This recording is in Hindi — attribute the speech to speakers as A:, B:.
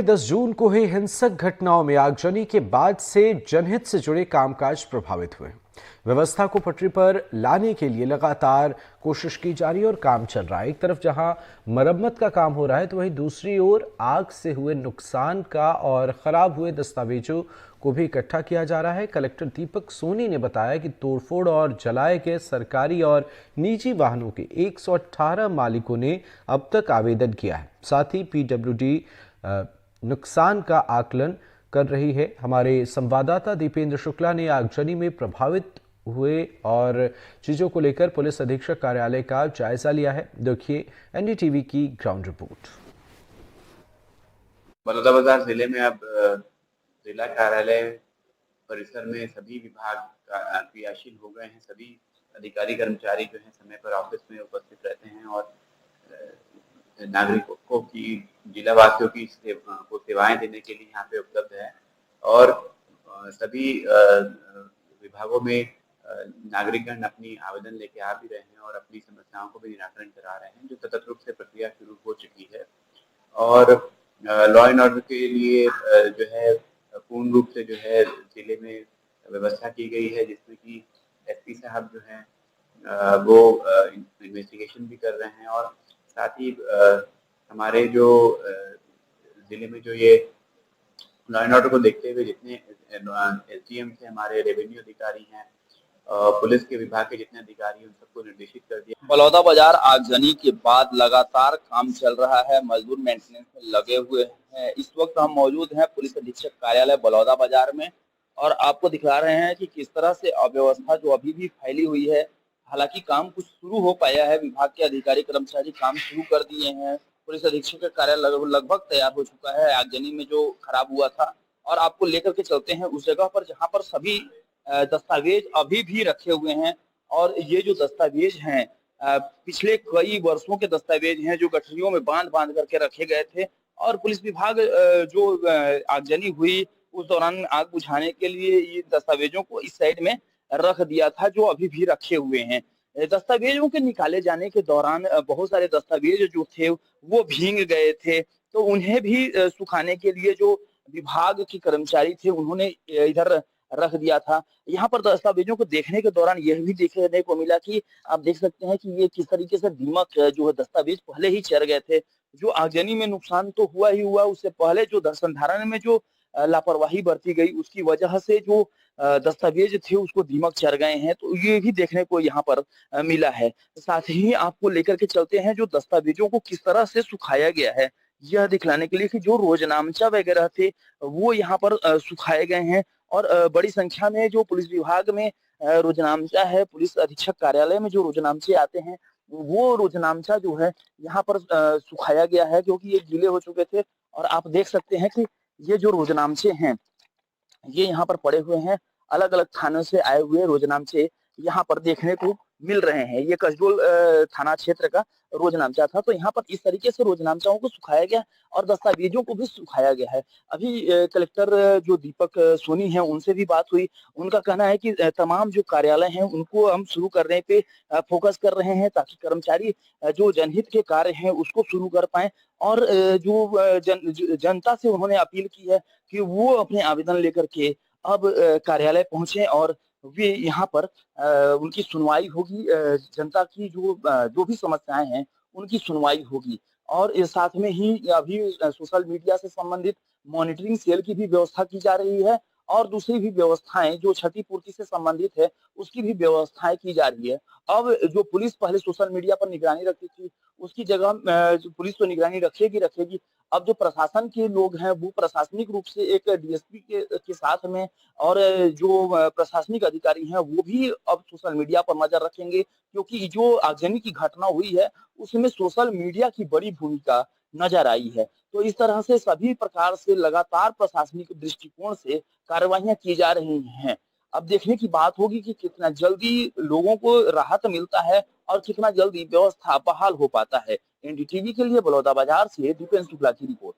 A: 10 जून को हुई हिंसक घटनाओं में आगजनी के बाद से जनहित से जुड़े कामकाज प्रभावित हुए। व्यवस्था को पटरी पर लाने के लिए लगातार कोशिश की जा रही है और काम चल रहा है। एक तरफ जहां मरम्मत का काम हो रहा है तो वहीं दूसरी ओर आग से हुए नुकसान का और खराब हुए दस्तावेजों को भी इकट्ठा किया जा रहा है। कलेक्टर दीपक सोनी ने बताया कि तोड़फोड़ और जलाए गए सरकारी और निजी वाहनों के 118 मालिकों ने अब तक आवेदन किया है। साथ ही पीडब्ल्यूडी नुकसान का आकलन कर रही है। हमारे संवाददाता दीपेंद्र शुक्ला ने आगजनी में प्रभावित हुए और चीजों को लेकर पुलिस अधीक्षक कार्यालय का जायजा लिया है। देखिए एनडीटीवी की ग्राउंड रिपोर्ट।
B: बलौदाबाजार जिले में अब जिला कार्यालय परिसर में सभी विभाग क्रियाशील हो गए हैं। सभी अधिकारी कर्मचारी जो है समय पर ऑफिस में उपस्थित रहते हैं और नागरिकों की, जिला वासियों की सेवाएं देने के लिए यहाँ पे उपलब्ध है। और सभी विभागों में नागरिकगण अपनी आवेदन लेके आ भी रहे हैं और अपनी समस्याओं को भी निराकरण करा रहे हैं, जो सतत रूप से प्रक्रिया शुरू हो चुकी है। और लॉ एंड ऑर्डर के लिए जो है पूर्ण रूप से जो है जिले में व्यवस्था की गई है, जिसमें कि एसपी साहब जो हैं वो इन्वेस्टिगेशन भी कर रहे हैं। और साथ ही हमारे जो जिले में जो ये लॉ एंड ऑर्डर को देखते हुए जितने एसडीएम से हमारे रेवेन्यू अधिकारी हैं, पुलिस के विभाग के जितने अधिकारी हैं, उन सबको निर्देशित कर दिया।
C: बलौदाबाजार आगजनी के बाद लगातार काम चल रहा है, मजदूर मेंटेनेंस में लगे हुए हैं। इस वक्त हम मौजूद हैं पुलिस अधीक्षक कार्यालय बलौदाबाजार में और आपको दिखा रहे हैं कि किस तरह से अव्यवस्था जो अभी भी फैली हुई है। हालांकि काम कुछ शुरू हो पाया है, विभाग के अधिकारी कर्मचारी काम शुरू कर दिए हैं। पुलिस अधीक्षक का कार्यालय लगभग तैयार हो चुका है आगजनी में जो खराब हुआ था। और आपको लेकर के चलते हैं उस जगह पर जहाँ पर सभी दस्तावेज अभी भी रखे हुए हैं। और ये जो दस्तावेज हैं पिछले कई वर्षों के दस्तावेज हैं, जो गठरियों में बांध बांध करके रखे गए थे। और पुलिस विभाग जो आगजनी हुई उस दौरान आग बुझाने के लिए ये दस्तावेजों को इस साइड में रख दिया था, जो अभी भी रखे हुए हैं। दस्तावेजों के निकाले जाने के दौरान बहुत सारे दस्तावेज जो थे वो भीग गए थे, तो उन्हें भी सुखाने के लिए जो विभाग के कर्मचारी थे उन्होंने इधर रख दिया था। यहाँ पर दस्तावेजों को देखने के दौरान यह भी देखने को मिला कि आप देख सकते हैं कि ये किस तरीके से दीमक जो है दस्तावेज पहले ही चढ़ गए थे। जो आगजनी में नुकसान तो हुआ ही हुआ, उससे पहले जो संधारण में जो लापरवाही बरती गई उसकी वजह से जो दस्तावेज थे उसको दीमक चढ़ गए हैं, तो ये भी देखने को यहाँ पर मिला है। साथ ही आपको लेकर के चलते हैं जो दस्तावेजों को किस तरह से सुखाया गया है, यह दिखलाने के लिए कि जो रोजनामचा वगैरह थे वो यहाँ पर सुखाए गए हैं। और बड़ी संख्या में जो पुलिस विभाग में रोजनामचा है, पुलिस अधीक्षक कार्यालय में जो रोजनामचे आते हैं वो रोजनामचा जो है यहाँ पर सुखाया गया है, क्योंकि ये गीले हो चुके थे। और आप देख सकते हैं कि ये जो रोजनामचे हैं ये यहाँ पर पड़े हुए हैं। अलग अलग थानों से आए हुए रोजनामचे यहाँ पर देखने को मिल रहे हैं। ये कसडोल थाना क्षेत्र का रोजनामचा था, तो यहाँ पर इस तरीके से रोजनामचाओं को सुखाया गया और दस्तावेजों को भी सुखाया गया है। अभी कलेक्टर जो दीपक सोनी है उनसे भी बात हुई। उनका कहना है कि तमाम जो कार्यालय हैं उनको हम शुरू करने पे फोकस कर रहे हैं, ताकि कर्मचारी जो जनहित के कार्य हैं उसको शुरू कर पाए। और जनता से उन्होंने अपील की है कि वो अपने आवेदन लेकर के अब कार्यालय पहुंचे और वे यहाँ पर उनकी सुनवाई होगी। जनता की जो भी समस्याएं हैं उनकी सुनवाई होगी। और इस साथ में ही अभी सोशल मीडिया से संबंधित मॉनिटरिंग सेल की भी व्यवस्था की जा रही है और दूसरी भी व्यवस्थाएं जो क्षतिपूर्ति से संबंधित है उसकी भी व्यवस्थाएं की जा रही है। अब जो पुलिस पहले सोशल मीडिया पर निगरानी रखती थी उसकी जगह पुलिस तो निगरानी रखेगी। अब जो प्रशासन के लोग हैं वो प्रशासनिक रूप से एक डीएसपी के साथ में, और जो प्रशासनिक अधिकारी हैं वो भी अब सोशल मीडिया पर नजर रखेंगे, क्योंकि जो आगजनी की घटना हुई है उसमें सोशल मीडिया की बड़ी भूमिका नजर आई है। तो इस तरह से सभी प्रकार से लगातार प्रशासनिक दृष्टिकोण से कार्रवाइयां की जा रही हैं। अब देखने की बात होगी कि कितना जल्दी लोगों को राहत मिलता है और कितना जल्दी व्यवस्था बहाल हो पाता है। एनडीटीवी के लिए बलौदाबाजार से दीपेंद्र शुक्ला की रिपोर्ट।